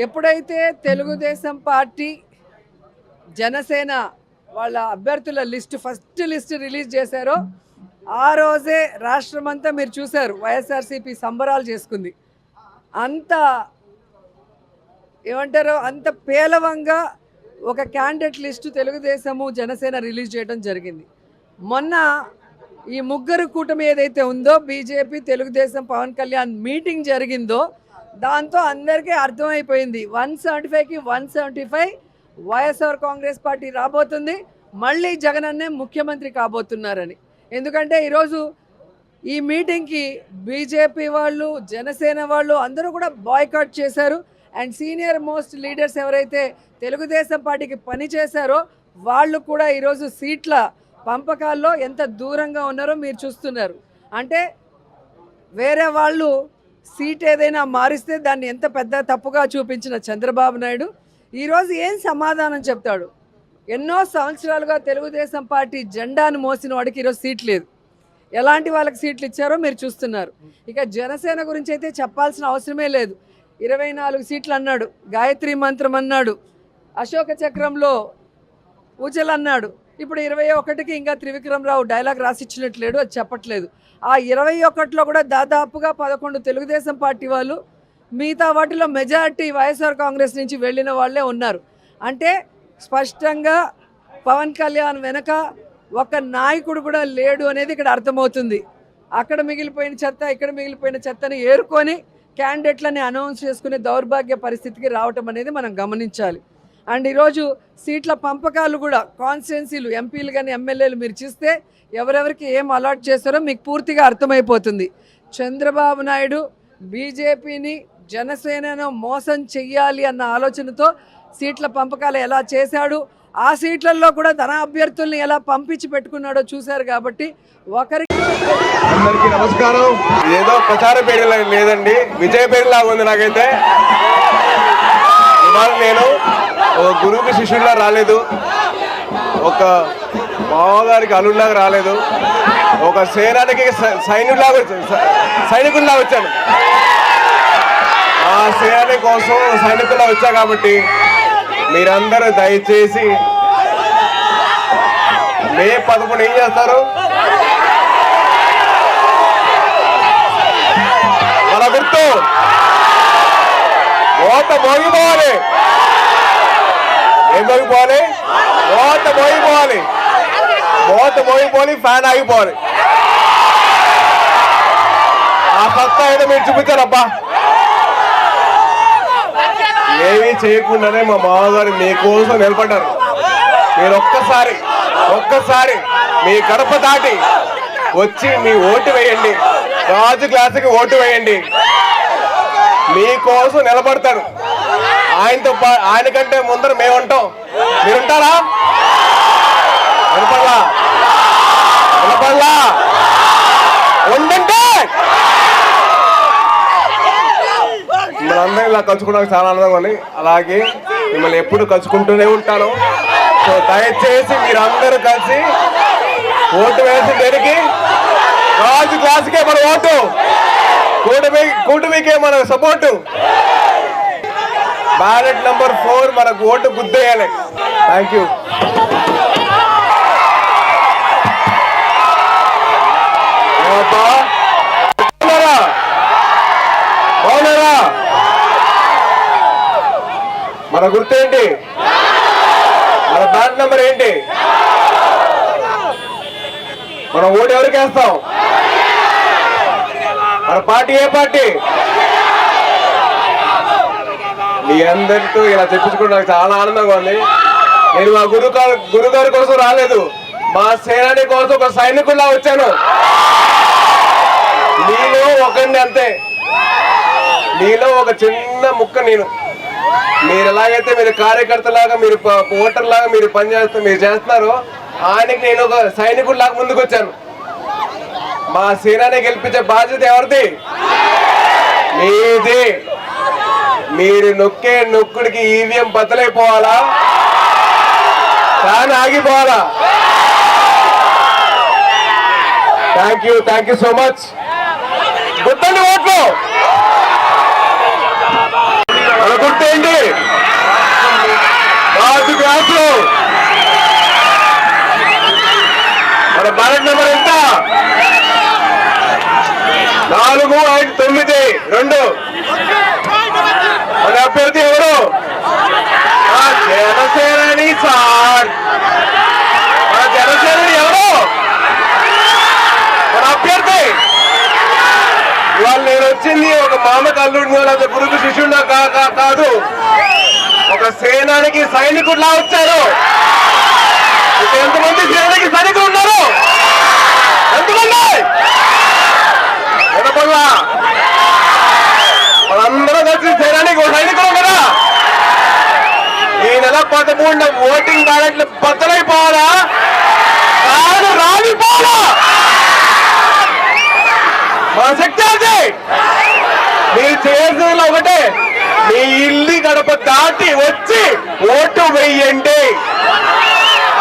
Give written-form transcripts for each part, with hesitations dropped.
ఎప్పుడైతే తెలుగుదేశం పార్టీ జనసేన వాళ్ళ అభ్యర్థుల ఫస్ట్ లిస్ట్ రిలీజ్ చేశారో ఆ రోజే రాష్ట్రమంతా మీరు చూశారు, వైఎస్ఆర్సీపీ సంబరాలు చేసుకుంది. అంత ఏమంటారో అంత పేలవంగా ఒక candidate list Telugu Desam Janasena release చేయడం జరిగింది. మొన్న ఈ ముగ్గురు కూటమి ఏదైతే ఉందో బీజేపీ తెలుగుదేశం పవన్ కళ్యాణ్ మీటింగ్ జరిగిందో దాంతో అందరికీ అర్థమైపోయింది 175కి 175 వైఎస్ఆర్ కాంగ్రెస్ పార్టీ రాబోతుంది, మళ్ళీ జగన్ అన్నే ముఖ్యమంత్రి కాబోతున్నారని. ఎందుకంటే ఈరోజు ఈ మీటింగ్కి బీజేపీ వాళ్ళు జనసేన వాళ్ళు అందరూ కూడా బాయ్కాట్ చేశారు. అండ్ సీనియర్ మోస్ట్ లీడర్స్ ఎవరైతే తెలుగుదేశం పార్టీకి పని చేశారో వాళ్ళు కూడా ఈరోజు సీట్ల పంపకాల్లో ఎంత దూరంగా ఉన్నారో మీరు చూస్తున్నారు. అంటే వేరే వాళ్ళు సీట్ ఏదైనా మారిస్తే దాన్ని ఎంత పెద్ద తప్పుగా చూపించిన చంద్రబాబు నాయుడు ఈరోజు ఏం సమాధానం చెప్తాడు? ఎన్నో సంవత్సరాలుగా తెలుగుదేశం పార్టీ జెండాను మోసిన వాడికి ఈరోజు సీట్ లేదు. ఎలాంటి వాళ్ళకి సీట్లు ఇచ్చారో మీరు చూస్తున్నారు. ఇక జనసేన గురించి అయితే చెప్పాల్సిన అవసరమే లేదు. 24 సీట్లు అన్నాడు, గాయత్రి మంత్రం అన్నాడు, అశోక చక్రంలో ఊచలు అన్నాడు. ఇప్పుడు 21కి ఇంకా త్రివిక్రమరావు డైలాగ్ రాసిచ్చినట్లేడు, అది చెప్పట్లేదు. ఆ 21లో కూడా దాదాపుగా 11 తెలుగుదేశం పార్టీ వాళ్ళు, మిగతా వాటిలో మెజారిటీ వైఎస్ఆర్ కాంగ్రెస్ నుంచి వెళ్ళిన వాళ్ళే ఉన్నారు. అంటే స్పష్టంగా పవన్ కళ్యాణ్ వెనక ఒక నాయకుడు కూడా లేడు అనేది ఇక్కడ అర్థమవుతుంది. అక్కడ మిగిలిపోయిన చెత్త ఇక్కడ మిగిలిపోయిన చెత్తని ఏరుకొని క్యాండిడేట్లని అనౌన్స్ చేసుకునే దౌర్భాగ్య పరిస్థితికి రావటం అనేది మనం గమనించాలి. అండ్ ఈరోజు సీట్ల పంపకాలు కూడా కాన్స్టిట్యున్సీలు ఎంపీలు కానీ ఎమ్మెల్యేలు మీరు చూస్తే ఎవరెవరికి ఏం అలాట్ చేస్తారో మీకు పూర్తిగా అర్థమైపోతుంది. చంద్రబాబు నాయుడు బీజేపీని జనసేనను మోసం చెయ్యాలి అన్న ఆలోచనతో సీట్ల పంపకాలు ఎలా చేశాడు, ఆ సీట్లలో కూడా తన అభ్యర్థుల్ని ఎలా పంపించి పెట్టుకున్నాడో చూశారు. కాబట్టి అందరికీ నమస్కారం. ఏదో ప్రచార పేరు లేదండి, విజయ పేరులా ఉంది నాకైతే. ఇవాళ నేను ఒక గురువుకి శిష్యుడిలా రాలేదు, ఒక మామగారికి అల్లుడిలాగా రాలేదు, ఒక సేనానికి సైనికుల్లా వచ్చాను. ఆ సేనాని కోసం సైనికుల్లా వచ్చా. కాబట్టి మీరందరూ దయచేసి మే 11 ఏం చేస్తారు? మన గుర్తు ఓట మోగిపోవాలి. ఏం మోగిపోవాలి? ఓట మోగిపోవాలి. ఓట మోగిపోవాలి, ఫ్యాన్ ఆగిపోవాలి. ఆ సత్తా ఏదో మీరు చూపించారబ్బా. ఏమీ చేయకుండానే మా మామగారు మీకోసం నిలబడ్డారు. మీరు ఒక్కసారి మీ గడప దాటి వచ్చి మీ ఓటు వేయండి, రాజు క్లాసుకి ఓటు వేయండి. మీకోసం నిలబడతారు. ఆయనకంటే ముందర మేము ఉంటాం. మీరుంటారా? వినపడలా ఉండంటే మనందరం ఇలా కలుసుకోవడానికి చాలా ఆనందంగా ఉంది. అలాగే మిమ్మల్ని ఎప్పుడు కలుసుకుంటూనే ఉంటాను. సో దయచేసి మీరు అందరూ కలిసి ఓటు వేసి దేనికి? రాజు క్లాసుకే మన ఓటు, కూటమికే మన సపోర్టు. బ్యాలెట్ నెంబర్ 4 మనకు ఓటు గుద్దేయాలి. Thank you. బాగున్నారా? మన గుర్తు ఏంటి? మన బ్యాలెట్ నెంబర్ ఏంటి? మనం ఓటు ఎవరికి వేస్తాం? మన పార్టీ ఏ పార్టీ? మీ అందరితో ఇలా చెప్పించుకుంటే నాకు చాలా ఆనందంగా ఉంది. నేను మా గురుగారి కోసం రాలేదు, మా సేనాని కోసం ఒక సైనికుల్లా వచ్చాను. మీలో ఒకండి అంతే, మీలో ఒక చిన్న ముక్క నేను. మీరు ఎలాగైతే మీరు కార్యకర్తలాగా, మీరు ఓటర్ లాగా మీరు మీరు చేస్తున్నారో ఆయనకి నేను ఒక సైనికుల్లాగా ముందుకు వచ్చాను. మా సేనాని గెలిపించే బాధ్యత ఎవరిది? మీది. మీరు నొక్కే నొక్కుడికి ఈవీఎం బద్దలైపోవాలా, ఫ్యాన్ ఆగిపోవాలా? Thank you so much. గుర్తండి ఓట్లు. మన గుర్తు ఏంటి? 9 2 మన అభ్యర్థి ఎవరు? జనసేనని సార్, మన జనసేనని ఎవరు? మన అభ్యర్థి. ఇవాళ నేను వచ్చింది ఒక మామకు అల్లుడిని లేదా గురుకు శిష్యుడిని కాదు, ఒక సేనానికి సైనికుడిలా వచ్చారు. ఎంతమంది సేనానికి సైనికులు ఉన్నారు? ఎంతమంది? వినపల్లా మనందరూ కలిసి సేనానికి సైనికులు కదా. ఈ నెల 13 ఓటింగ్ బ్యాలెట్లు బద్దలైపోవాలా? కాదు, రాలిపోవాలా? మన శక్తి అది. మీరు చేయాల్సిన ఒకటే, మీ ఇల్లు గడప దాటి వచ్చి ఓటు వేయండి.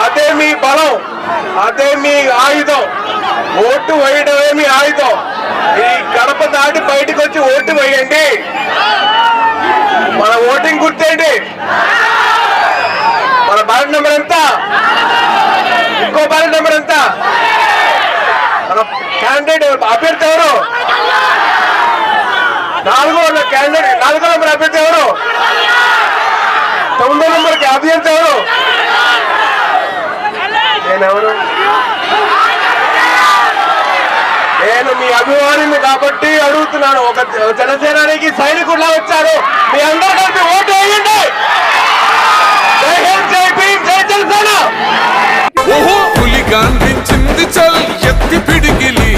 అదే మీ బలం, అదే మీ ఆయుధం. ఓటు వేయడమే మీ ఆయుధం. ఈ గడప దాటి బయటకు వచ్చి ఓటు వేయండి. మన ఓటింగ్ గుర్తేంటి? మన బ్యాలెట్ నెంబర్ ఎంత? ఇంకో బ్యాలెట్ నెంబర్ ఎంత? మన క్యాండిడేట్ అభ్యర్థి ఎవరు? 4వ క్యాండిడేట్ 4వ నెంబర్ అభ్యర్థి ఎవరు? 9వ నెంబర్కి అభ్యర్థి ఎవరు? నేనెవరు? నేను మీ అభిమానిని కాబట్టి అడుగుతున్నాను. ఒక జనసేనానికి సైనికుడిలా వచ్చారు. మీ అందరూ కలిపి ఓటు వేయండి. జై హింద్, జై భీమ్, జై జనసేన. పులి గాంధించింది చల్ ఎత్తి పిడికిలి,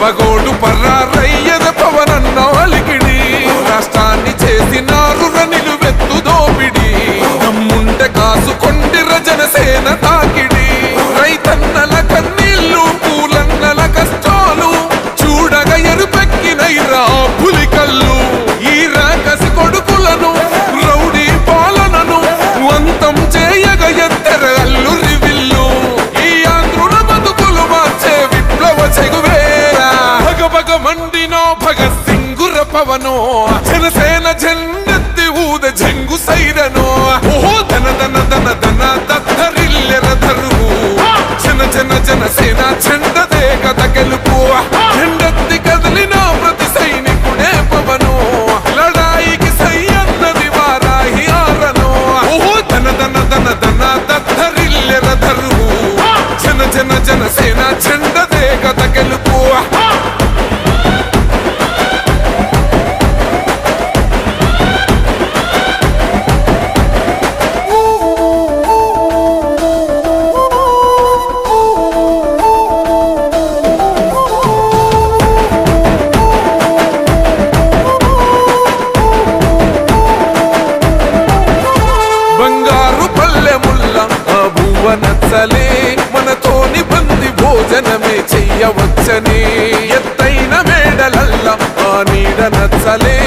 పగోడు పర్రారయ్యద పవనన్న అలికిడి, రాష్ట్రాన్ని చేసినారు నిలువెత్తు దోపిడి, నమ్ముంటే కాసుకొండిర జనసేన తాకిడి, రైతన్నల కన్నీళ్లు పూలన్నల కష్టాలు చూడగా ఎరుపెక్కినైరా పులి కళ్ళు, ఈ రాకసి కొడుకులను రౌడీ పాలనను అంతం చేయగ ఎత్తెర అల్లు రివిల్లు, ఈ ఆంధ్రుల బతుకులు మార్చే విప్లవ చెగువేరా, భగభగ మండినో భగత్ సింగుర పవనో, జనసేన జెండెత్తి ఊద జంగు సైరనో, ఓహో ధన ధన ధన ధన దత్తరిల్లెర ధరువు, జన జన జనసేన చెండదే కథ గెలుపు, జెండెత్తి కదిలిన ప్రతి సైనికుడే పవను, లడాయికి సై అన్నది వారాహి ఆరనో, ఓహో ధన ధన ధన ధన దత్తరిల్లెర ధరువు, జన జన జనసేన చెండదే కథ గెలుపు. బంగారు పల్లెముల్ల ఆ భువ నచ్చలే, మనతోని బంది భోజనమే చెయ్యవచ్చని, ఎత్తైన మేడలల్ల ఆ నీడ నచ్చలే,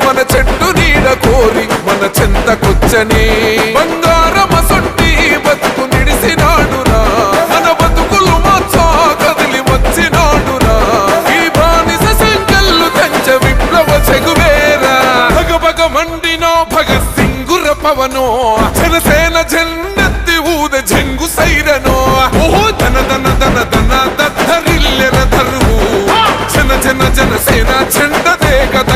మన చెట్టు నీడ కోరి మన చెంతకొచ్చని, బంగారమసొంటి బతుకు నిడిసినాడురా, మన బతుకులు మార్చా కదిలి వచ్చినాడురా, ఈ బానిస సంకల్లు తెంచ విప్లవ చెగువేరా, భగభగ మండినో భగత్ సింగుర పవనో, జనసేన జెండెత్తి ఊద జంగు సైరనో, ఓహో ధన ధన ధన ధన దత్తరిల్లెర ధరువు, జన జన జనసేన చెండదే కథ